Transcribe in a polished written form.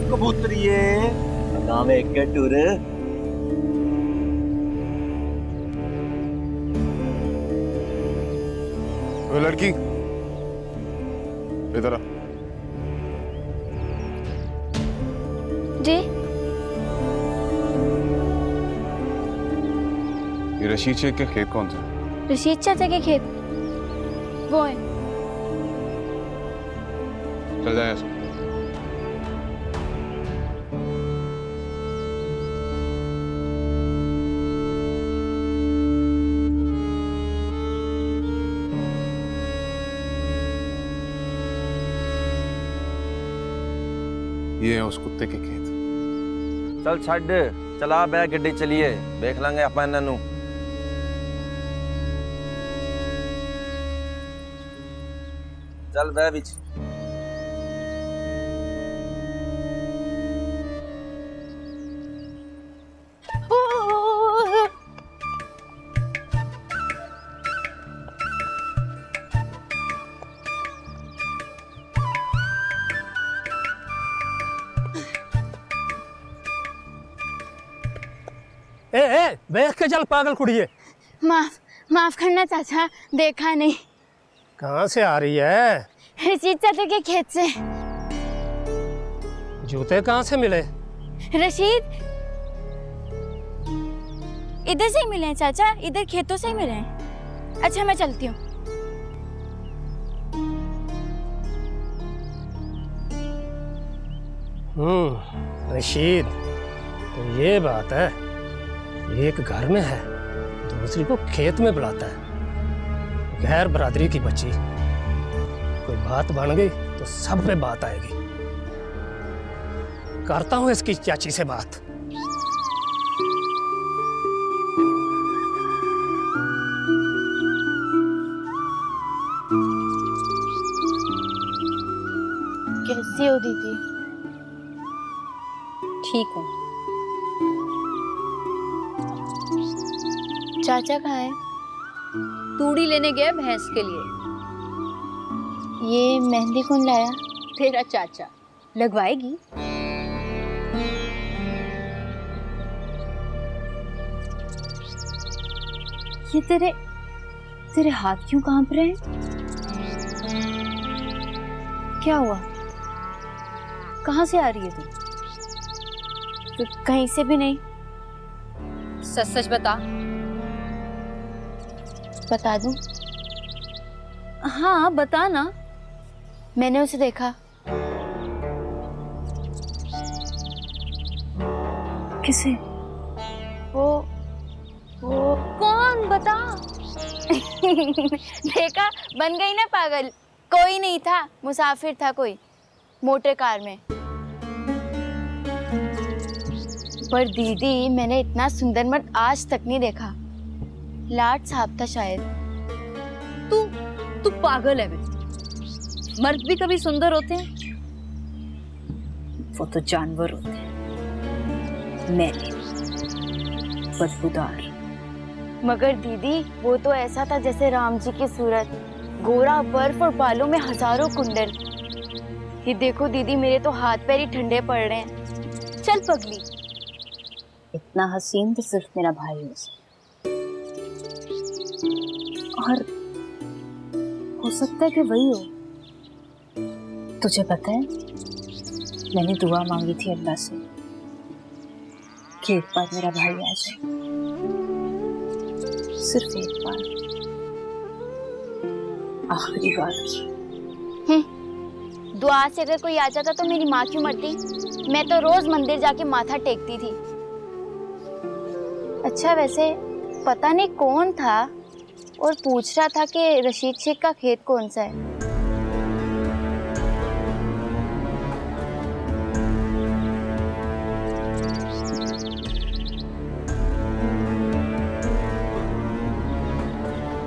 कबूतरिए लगावे के टुर। वो लड़की इधर आ। जी ये रशीद शेख के खेत कौन सा? रशीद चाचा के खेत वो है। चल जाए ऐसे। ये है उस कुत्ते के खेत। चल छड़ चला बे गड्डी चलिए देख लेंगे ਆਪਾਂ ਇਹਨਾਂ ਨੂੰ। चल बे विच। ए देख के चल पागल कुड़िए। माफ करना चाचा, देखा नहीं। कहाँ से आ रही है? रशीद चाचा के खेत से। जूते कहाँ से मिले? रशीद इधर से ही मिले हैं चाचा, इधर खेतों से ही मिले हैं। अच्छा मैं चलती हूँ। रशीद तो ये बात है, एक घर में है दूसरी को खेत में बुलाता है। गैर बरादरी की बच्ची, कोई बात बन गई तो सब पे बात आएगी। करता हूं इसकी चाची से बात। कैसी हो दीदी? ठीक हूँ। चाचा कहाँ है? तूड़ी लेने गया भैंस के लिए। ये मेहंदी कौन लाया? तेरा चाचा। लगवाएगी? ये तेरे हाथ क्यों कांप रहे हैं? क्या हुआ? कहाँ से आ रही है तू? कहीं से भी नहीं। सच सच बता। बता दूं? हाँ बता ना। मैंने उसे देखा। किसे? वो कौन? बता। देखा, बन गई ना पागल। कोई नहीं था, मुसाफिर था कोई, मोटर कार में। पर दीदी मैंने इतना सुंदर मर्द आज तक नहीं देखा। लाट साहब था शायद। तू पागल है बे। मर्द भी कभी सुंदर होते हैं? वो तो जानवर होते हैं, मैले, बदबूदार। मगर दीदी वो तो ऐसा था जैसे राम जी की सूरत, गोरा बर्फ और बालों में हजारों कुंडल। ये देखो दीदी, मेरे तो हाथ पैर ही ठंडे पड़ रहे हैं। चल पगली, इतना हसीन तो सिर्फ मेरा भाई है। और हो सकता है कि वही हो। तुझे पता है, मैंने दुआ मांगी थी अल्लाह से कि एक बार मेरा भाई आ जाए, सिर्फ एक बार, आखिरी बार। दुआ से अगर कोई आ जाता तो मेरी माँ क्यों मरती? मैं तो रोज मंदिर जाके माथा टेकती थी। अच्छा वैसे पता नहीं कौन था और पूछ रहा था कि रशीद शेख का खेत कौन सा है।